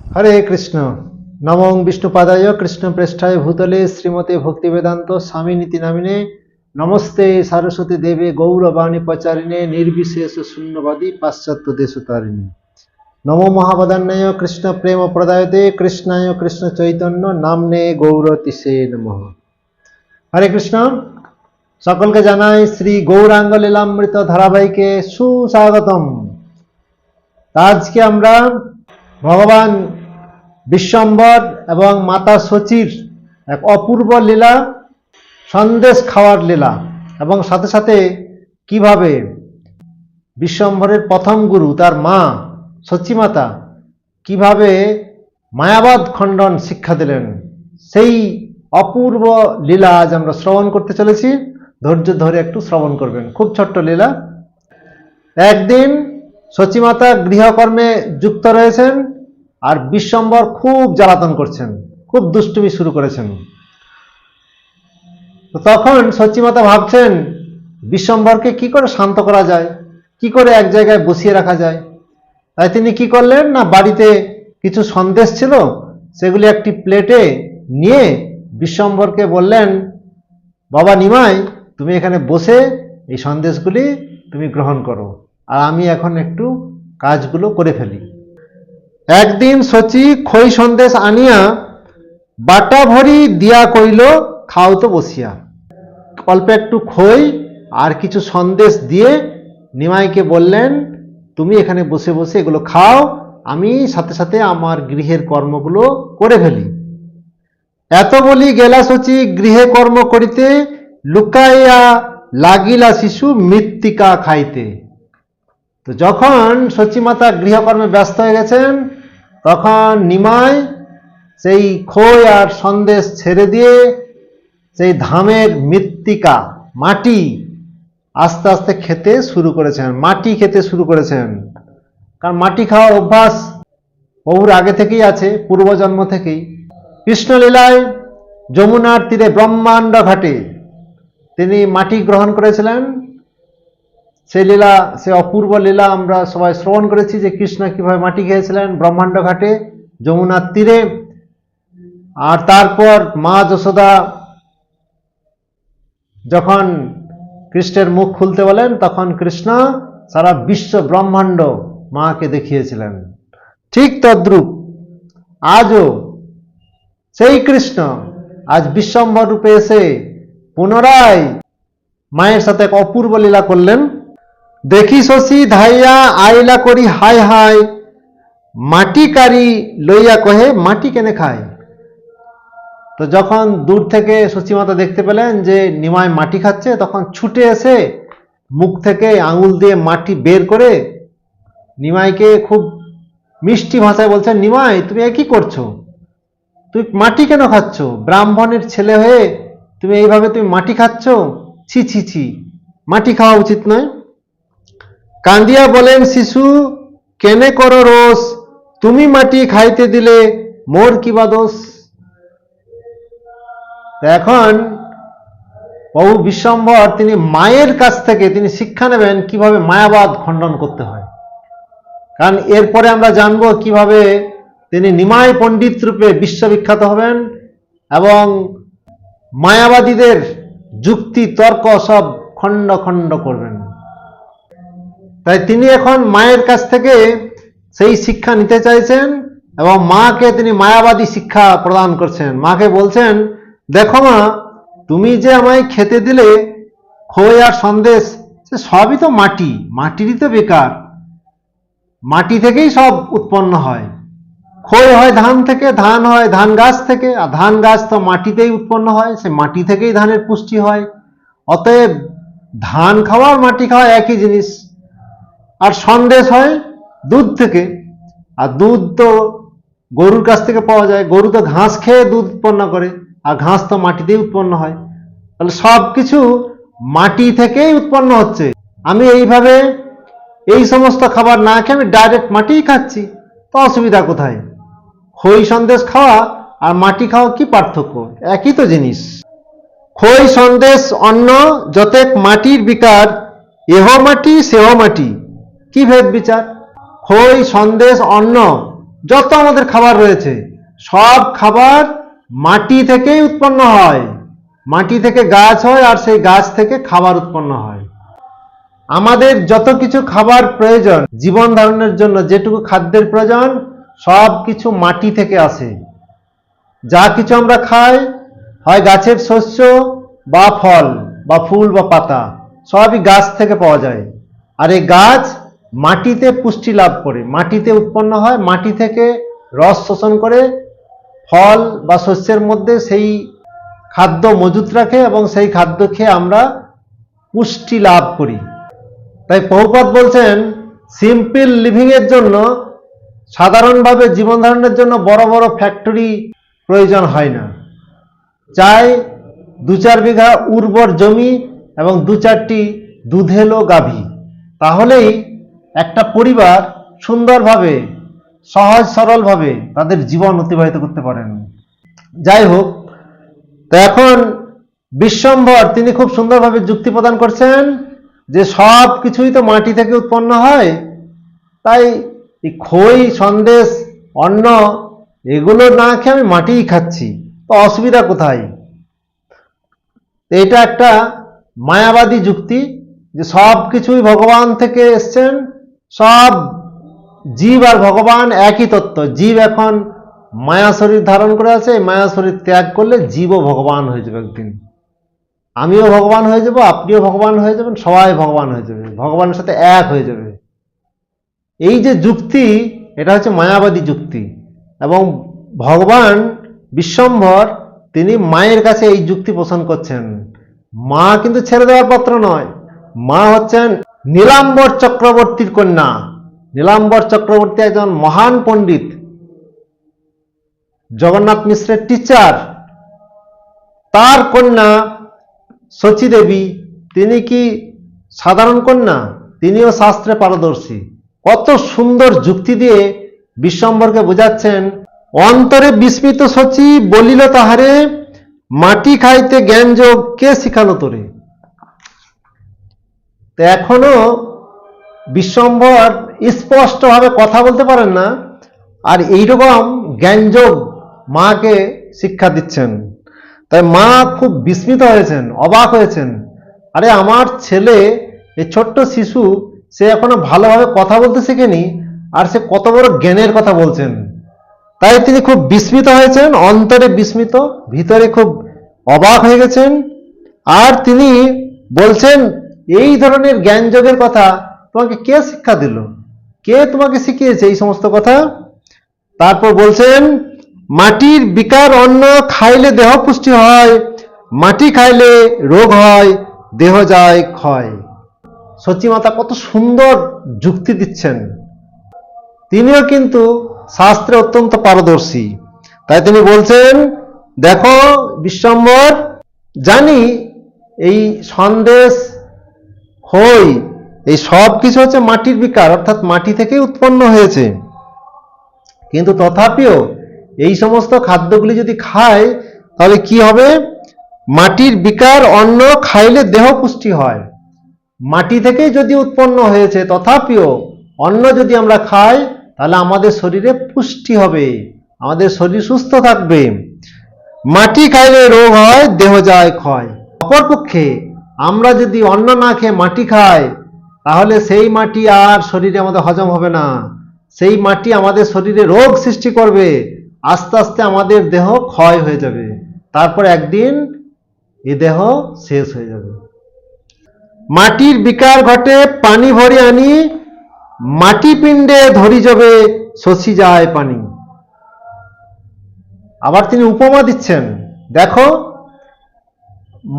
हरे कृष्ण। नमो विष्णुपादाय कृष्णप्रेष्ठाय भूतले श्रीमते भक्तिवेदांत स्वामिनीति नामिने नमस्ते सरस्वती देवे गौरवाणी प्रचारिणे निर्विशेष शून्यवादी पाश्चात्य देशतारिणे नमो महावदान्याय कृष्ण प्रेम प्रदायते कृष्णाय कृष्ण चैतन्य नामने गौरतिसे नमः। हरे कृष्ण। सकल के जानाई श्री गौरांग लीलामृत धारावाहिके सुस्वागतम। आज के আমরা भगवान विश्वम्बर एवं माता सचीर एक अपूर्व लीला सन्देश खावार लीला एवं साथे साथे किभाबे विश्वम्बरेर प्रथम गुरु तार मा सची माता किभाबे मायाबाद खंडन शिक्षा दिलेन सेई अपूर्व लीला आज आमरा श्रवण करते चलेछि। धैर्य धरे एकटु श्रवण करबेन। खूब छोट्ट लीला। एकदिन सची माता गृहकर्मे जुक्त रयेछेन और विश्वम्बर खूब জ্বালাতন করছেন, खूब দুষ্টুমি শুরু করেছেন। তো তখন সচী মাতা ভাবছেন বিশ্বম্বরকে কি করে শান্ত করা যায়, কি করে এক জায়গায় বসিয়ে রাখা যায়। তাই তিনি কি করলেন না, বাড়িতে কিছু সন্দেশ ছিল সেগুলি একটি প্লেটে নিয়ে বিশ্বম্বরকে বললেন, বাবা নিমাই তুমি এখানে বসে এই সন্দেশগুলি তুমি গ্রহণ করো আর আমি এখন একটু কাজগুলো করে ফেলি। একদিন সচি খই সন্দেশ আনিয়া বাটা ভরি দিয়া কইল খাও তো বসিয়া। অল্প একটু খই আর কিছু সন্দেশ দিয়ে নিমাইকে বললেন, তুমি এখানে বসে বসে এগুলো খাও, আমি সাথে সাথে আমার গৃহের কর্মগুলো করে ফেলি। এত বলি গেলা সচি গৃহে কর্ম করিতে লুকাইয়া লাগিলা শিশু মৃত্তিকা খাইতে। তো যখন সচী মাতা গৃহকর্মে ব্যস্ত হয়ে গেছেন তখন নিমাই সেই খই আর সন্দেশ ছেড়ে দিয়ে সেই ধামের মৃত্তিকা মাটি আস্তে আস্তে খেতে শুরু করেছেন, মাটি খেতে শুরু করেছেন। কারণ মাটি খাওয়ার অভ্যাস বহুর আগে থেকেই আছে, পূর্বজন্ম থেকেই। কৃষ্ণলীলায় যমুনার তীরে ব্রহ্মাণ্ড ঘাটে তিনি মাটি গ্রহণ করেছিলেন। সেই লীলা, সে অপূর্ব লীলা আমরা সবাই শ্রবণ করেছি যে কৃষ্ণ কিভাবে মাটি খেয়েছিলেন ব্রহ্মাণ্ড ঘাটে যমুনার তীরে। আর তারপর মা যশোদা যখন কৃষ্ণের মুখ খুলতে বলেন তখন কৃষ্ণ সারা বিশ্ব ব্রহ্মাণ্ড মাকে দেখিয়েছিলেন। ঠিক তদ্রূপ আজও সেই কৃষ্ণ আজ বিশ্বম্বর রূপে এসে পুনরায় মায়ের সাথে এক অপূর্ব লীলা করলেন। দেখি শশী ধাইয়া আইলা করি হায় হায় মাটি কারি লইয়া কহে মাটি কেনে খায়। তো যখন দূর থেকে সচী মাতা দেখতে পেলেন যে নিমাই মাটি খাচ্ছে তখন ছুটে এসে মুখ থেকে আঙুল দিয়ে মাটি বের করে নিমাইকে খুব মিষ্টি ভাষায় বলছেন, নিমাই তুমি কি করছো, তুই মাটি কেন খাচ্ছ, ব্রাহ্মণের ছেলে হয়ে তুমি এইভাবে তুমি মাটি খাচ্ছ, ছি ছি ছি, মাটি খাওয়া উচিত নয়। কান্দিয়া বলেন, শিশু কেনে করো রোষ, তুমি মাটি খাইতে দিলে মোর কিবা দোষ। এখন প্রভু বিশ্বম্বর তিনি মায়ের কাছ থেকে তিনি শিক্ষা নেবেন কিভাবে মায়াবাদ খণ্ডন করতে হয়। কারণ এরপরে আমরা জানবো কিভাবে তিনি নিমাই পণ্ডিত রূপে বিশ্ববিখ্যাত হবেন এবং মায়াবাদীদের যুক্তি তর্ক সব খণ্ড খণ্ড করবেন। তাই তিনি এখন মায়ের কাছ থেকে সেই শিক্ষা নিতে চাইছেন এবং মাকে তিনি মায়াবাদী শিক্ষা প্রদান করছেন। মাকে বলছেন, দেখো মা তুমি যে আমায় খেতে দিলে খই আর সন্দেশ সে সবই তো মাটি, মাটিরই তো বেকার, মাটি থেকেই সব উৎপন্ন হয়। খই হয় ধান থেকে, ধান হয় ধান গাছ থেকে, আর ধান গাছ তো মাটিতেই উৎপন্ন হয়, সে মাটি থেকেই ধানের পুষ্টি হয়। অতএব ধান খাওয়া আর মাটি খাওয়া একই জিনিস। আর সন্দেশ হয় দুধ থেকে, আর দুধ তো গরুর কাছ থেকে পাওয়া যায়, গরু তো ঘাস খেয়ে দুধ উৎপন্ন করে, আর ঘাস তো মাটিতেই উৎপন্ন হয়। তাহলে সব কিছু মাটি থেকেই উৎপন্ন হচ্ছে। আমি এইভাবে এই সমস্ত খাবার না খেয়ে আমি ডাইরেক্ট মাটিই খাচ্ছি, তো অসুবিধা কোথায়? খই সন্দেশ খাওয়া আর মাটি খাওয়া কি পার্থক্য? একই তো জিনিস। খই সন্দেশ অন্ন যতেক মাটির বিকার, এহ মাটি সেহ মাটি, কি ভেদ বিচার? খই সন্দেশ অন্ন যত আমাদের খাবার রয়েছে সব খাবার মাটি থেকেই উৎপন্ন হয়, মাটি থেকে গাছ হয় আর সেই গাছ থেকে খাবার উৎপন্ন হয়। আমাদের যত কিছু খাবার প্রয়োজন জীবন ধারণের জন্য, যেটুকু খাদ্যের প্রয়োজন সব কিছু মাটি থেকে আসে। যা কিছু আমরা খাই হয় গাছের শস্য বা ফল বা ফুল বা পাতা, সবই গাছ থেকে পাওয়া যায়। আর এই গাছ মাটিতে পুষ্টি লাভ করে, মাটিতে উৎপন্ন হয়, মাটি থেকে রস শোষণ করে ফল বা শস্যের মধ্যে সেই খাদ্য মজুত রাখে এবং সেই খাদ্য খেয়ে আমরা পুষ্টি লাভ করি। তাই প্রভুপাদ বলছেন সিম্পল লিভিং এর জন্য, সাধারণভাবে জীবন ধারণের জন্য বড় বড় ফ্যাক্টরি প্রয়োজন হয় না। চাই 2-4 বিঘা উর্বর জমি এবং 2-4টি দুধেলো গাভী, তাহলেই একটা পরিবার সুন্দরভাবে সহজ সরলভাবে তাদের জীবন অতিবাহিত করতে পারেন। যাই হোক, তো এখন বিশ্বম্ভর তিনি খুব সুন্দরভাবে যুক্তি প্রদান করছেন যে সব কিছুই তো মাটি থেকে উৎপন্ন হয়, তাই এই খই সন্দেশ অন্ন এগুলো না খেয়ে আমি মাটিই খাচ্ছি, তো অসুবিধা কোথায়? এটা একটা মায়াবাদী যুক্তি যে সব কিছুই ভগবান থেকে এসছেন, সব জীব আর ভগবান একই তত্ত্ব। জীব এখন মায়া শরীর ধারণ করে আছে, মায়া শরীর ত্যাগ করলে জীবও ভগবান হয়ে যাবে একদিন। আমিও ভগবান হয়ে যাব, আপনিও ভগবান হয়ে যাবেন, সবাই ভগবান হয়ে যাবে, ভগবানের সাথে এক হয়ে যাবে। এই যে যুক্তি, এটা হচ্ছে মায়াবাদী যুক্তি। এবং ভগবান বিশ্বম্ভর তিনি মায়ের কাছে এই যুক্তি পোষণ করছেন। মা কিন্তু ছেড়ে দেওয়ার পাত্র নয়, মা হচ্ছেন নীলাম্বর চক্রবর্তীর কন্যা। নীলাম্বর চক্রবর্তী একজন মহান পণ্ডিত, জগন্নাথ মিশ্রের টিচার। তার কন্যা শচী দেবী, তিনি কি সাধারণ কন্যা? তিনিও শাস্ত্রে পারদর্শী। কত সুন্দর যুক্তি দিয়ে বিশ্বম্ভরকে বোঝাচ্ছেন, অন্তরে বিস্মিত শচী বলিল তাহারে, মাটি খাইতে জ্ঞান যোগ কে শিখালো তোরে। তো এখনো বিশ্বম্ভর স্পষ্টভাবে কথা বলতে পারেন না, আর এইরকম জ্ঞানযোগ মাকে শিক্ষা দিচ্ছেন। তাই মা খুব বিস্মিত হয়েছেন, অবাক হয়েছেন। আরে আমার ছেলে, এই ছোট্ট শিশু, সে এখনো ভালোভাবে কথা বলতে শেখেনি, আর সে কত বড় জ্ঞানের কথা বলছেন। তাই তিনি খুব বিস্মিত হয়েছেন, অন্তরে বিস্মিত, ভিতরে খুব অবাক হয়ে গেছেন। আর তিনি বলছেন, এই ধরনের জ্ঞানযোগের কথা তোমাকে কে শিক্ষা দিল? কে তোমাকে শিখিয়েছে এই সমস্ত কথা? তারপর বলছেন, মাটির বিকার অন্ন খাইলে দেহ পুষ্টি হয়, মাটি খাইলে রোগ হয়, দেহ যায় ক্ষয়। সচিমাতা কত সুন্দর যুক্তি দিচ্ছেন। তিনিও কিন্তু শাস্ত্রে অত্যন্ত পারদর্শী। তাই তিনি বলছেন, দেখো বিশ্বম্ভর, জানি এই সন্দেশ খই এই সব কিছু হচ্ছে মাটির বিকার, অর্থাৎ মাটি থেকে উৎপন্ন হয়েছে, কিন্তু তথাপিও এই সমস্ত খাদ্যগুলি যদি খায় তাহলে কি হবে? মাটির বিকার অন্ন খাইলে দেহ পুষ্টি হয়। মাটি থেকেই যদি উৎপন্ন হয়েছে, তথাপিও অন্ন যদি আমরা খাই তাহলে আমাদের শরীরে পুষ্টি হবে, আমাদের শরীর সুস্থ থাকবে। মাটি খাইলে রোগ হয়, দেহ যায় ক্ষয়। অপরপক্ষে আমরা যদি অন্ন না খেয়ে মাটি খাই, তাহলে সেই মাটি আর শরীরে আমাদের হজম হবে না, সেই মাটি আমাদের শরীরে রোগ সৃষ্টি করবে, আস্তে আস্তে আমাদের দেহ ক্ষয় হয়ে যাবে, তারপর একদিন এ দেহ শেষ হয়ে যাবে। মাটির বিকার ঘটে পানি ভরি আনি, মাটি পিণ্ডে ধরি যাবে শশী যায় পানি। আবার তিনি উপমা দিচ্ছেন, দেখো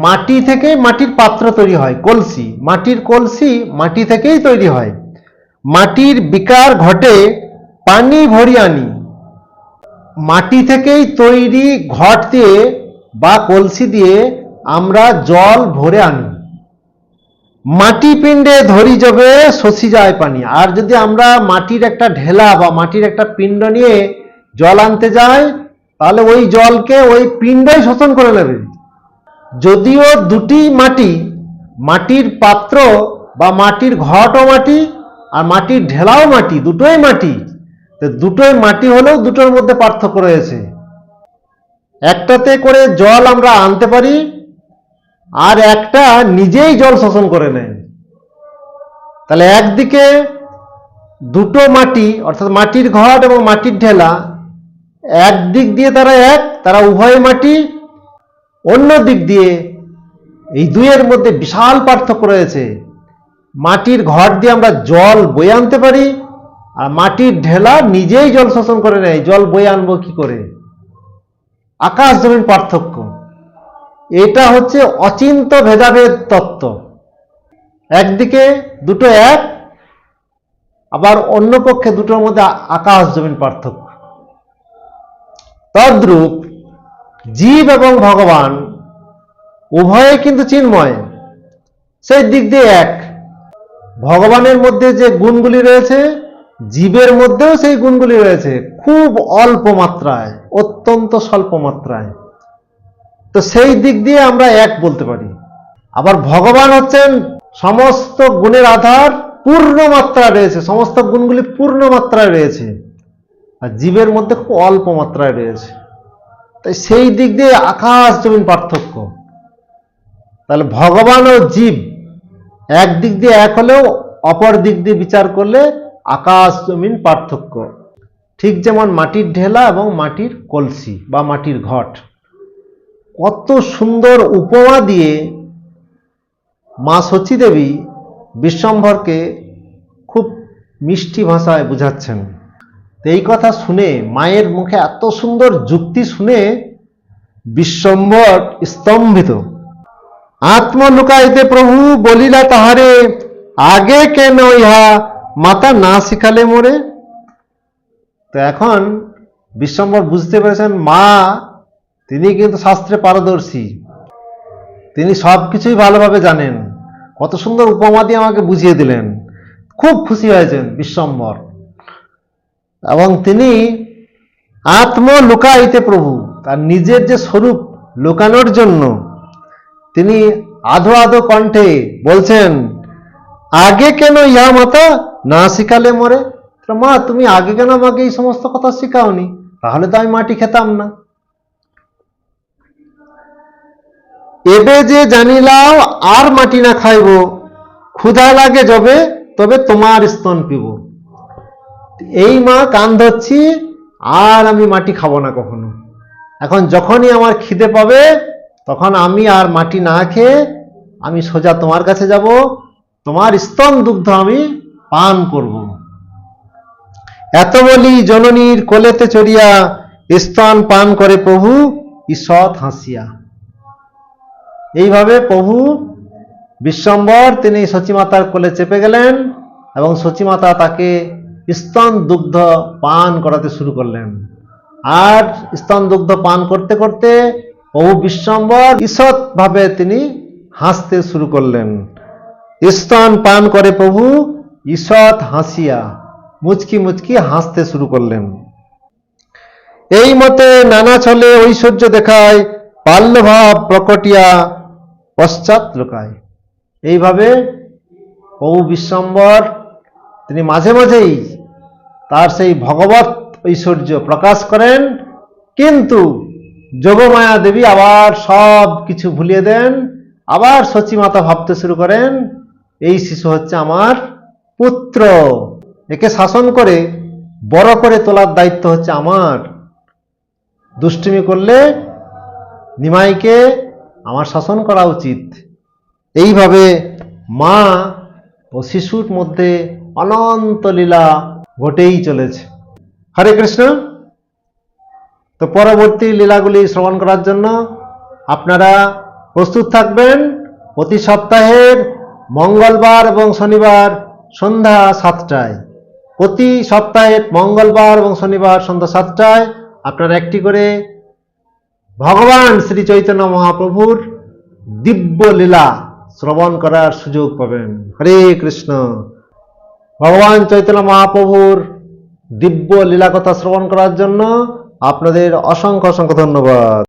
মাটি থেকে মাটির পাত্র তৈরি হয়, কলসি, মাটির কলসি মাটি থেকেই তৈরি হয়। মাটির বিকার ঘটে পানি ভরি আনি, মাটি থেকেই তৈরি ঘট দিয়ে বা কলসি দিয়ে আমরা জল ভরে আনি। মাটি পিণ্ডে ধরি যাবে শশী যায় পানি। আর যদি আমরা মাটির একটা ঢেলা বা মাটির একটা পিণ্ড নিয়ে জল আনতে যাই, তাহলে ওই জলকে ওই পিণ্ডই শোষণ করে নেবে। যদিও দুটি মাটি, মাটির পাত্র বা মাটির ঘটও মাটি আর মাটির ঢেলাও মাটি, দুটোই মাটি, তো দুটোই মাটি হলেও দুটোর মধ্যে পার্থক্য রয়েছে। একটাতে করে জল আমরা আনতে পারি, আর একটা নিজেই জল শোষণ করে নেয়। তাহলে একদিকে দুটো মাটি, অর্থাৎ মাটির ঘট এবং মাটির ঢেলা, একদিক দিয়ে তারা উভয় মাটি, অন্য দিক দিয়ে এই দুইয়ের মধ্যে বিশাল পার্থক্য রয়েছে। মাটির ঘট দিয়ে আমরা জল বয়ে আনতে পারি, আর মাটির ঢেলা নিজেই জল শোষণ করে নেয়। জল বয়ে আনবো কি করে? আকাশ জমিন পার্থক্য। এটা হচ্ছে অচিন্ত ভেদাভেদ তত্ত্ব। একদিকে দুটো এক, আবার অন্য পক্ষে দুটোর মধ্যে আকাশ জমিন পার্থক্য। তদ্রূপ জীব এবং ভগবান উভয়ে কিন্তু চিন্ময়, সেই দিক দিয়ে এক। ভগবানের মধ্যে যে গুণগুলি রয়েছে, জীবের মধ্যেও সেই গুণগুলি রয়েছে, খুব অল্প মাত্রায়, অত্যন্ত স্বল্প মাত্রায়। তো সেই দিক দিয়ে আমরা এক বলতে পারি। আবার ভগবান হচ্ছেন সমস্ত গুণের আধার, পূর্ণ মাত্রায় রয়েছে, সমস্ত গুণগুলি পূর্ণ মাত্রায় রয়েছে, আর জীবের মধ্যে খুব অল্প মাত্রায় রয়েছে। তাই সেই দিক দিয়ে আকাশ জমিন পার্থক্য। তাহলে ভগবান ও জীব একদিক দিয়ে এক হলেও অপর দিক দিয়ে বিচার করলে আকাশ জমিন পার্থক্য। ঠিক যেমন মাটির ঢেলা এবং মাটির কলসি বা মাটির ঘট। কত সুন্দর উপমা দিয়ে মা সচী দেবী বিশ্বম্ভরকে খুব মিষ্টি ভাষায় বুঝাচ্ছেন। এই কথা শুনে, মায়ের মুখে এত সুন্দর যুক্তি শুনে বিশ্বম্ভর স্তম্ভিত। আত্মলুকাইতে প্রভু বলিলা তাহারে, আগে কেন ইহা মাতা না শিখালে মোরে। তো এখন বিশ্বম্ভর বুঝতে পেরেছেন মা তিনি কিন্তু শাস্ত্রে পারদর্শী, তিনি সবকিছুই ভালোভাবে জানেন। কত সুন্দর উপমা দিয়ে আমাকে বুঝিয়ে দিলেন। খুব খুশি হয়েছেন বিশ্বম্ভর, এবং তিনি আত্মলুকাইতে প্রভু, তার নিজের যে স্বরূপ লুকানোর জন্য তিনি আধো আধো কণ্ঠে বলছেন, আগে কেন ইহা মাতা না শিখালে মোরে। মা তুমি আগে কেন আমাকে এই সমস্ত কথা শিখাওনি, তাহলে তো আমি মাটি খেতাম না। এবে যে জানিলাও আর মাটি না খাইব, ক্ষুধা লাগে যবে তবে তোমার স্তন পিব। এই মা কান ধরছি, আর আমি মাটি খাবো না কখনো। এখন যখনই আমার খিদে পাবে, তখন আমি আর মাটি না খেয়ে আমি সোজা তোমার কাছে যাব, তোমার স্তন দুগ্ধ আমি পান করব। এত বলি জননীর কোলেতে চড়িয়া, স্তন পান করে প্রভু ঈষৎ হাসিয়া। এইভাবে প্রভু বিশ্বম্ভর তিনি সচীমাতার কোলে চেপে গেলেন, এবং সচীমাতা তাকে স্তন দুগ্ধ পান করাতে শুরু করলেন। আর স্তন দুগ্ধ পান করতে করতে প্রভু বিশ্বম্ভর ঈষৎ ভাবে তিনি হাসতে শুরু করলেন। স্তন পান করে প্রভু ঈষৎ হাসিয়া, মুচকি মুচকি হাসতে শুরু করলেন। এই মতে নানা ছলে ঐশ্বর্য দেখায়, বাল্যভাব প্রকটিয়া পশ্চাৎ লুকায়। এইভাবে প্রভু বিশ্বম্ভর তিনি মাঝে মাঝেই তার সেই ভগবত ঐশ্বর্য প্রকাশ করেন, কিন্তু যোগমায়া দেবী আবার সব কিছু ভুলিয়ে দেন। আবার সচীমাতা ভাবতে শুরু করেন, এই শিশু হচ্ছে আমার পুত্র, একে শাসন করে বড় করে তোলার দায়িত্ব হচ্ছে আমার। দুষ্টুমি করলে নিমাইকে আমার শাসন করা উচিত। এইভাবে মা ও শিশুর মধ্যে অনন্ত লীলা ঘটেই চলেছে। হরে কৃষ্ণ। তো পরবর্তী লীলাগুলি শ্রবণ করার জন্য আপনারা প্রস্তুত থাকবেন। প্রতি সপ্তাহের মঙ্গলবার এবং শনিবার সন্ধ্যা 7টায়, প্রতি সপ্তাহের মঙ্গলবার এবং শনিবার সন্ধ্যা 7টায় আপনারা একটি করে ভগবান শ্রী চৈতন্য মহাপ্রভুর দিব্য লীলা শ্রবণ করার সুযোগ পাবেন। হরে কৃষ্ণ। ভগবান চৈতন্য মহাপ্রভুর দিব্য লীলা কথা শ্রবণ করার জন্য আপনাদের অসংখ্য অসংখ্য ধন্যবাদ।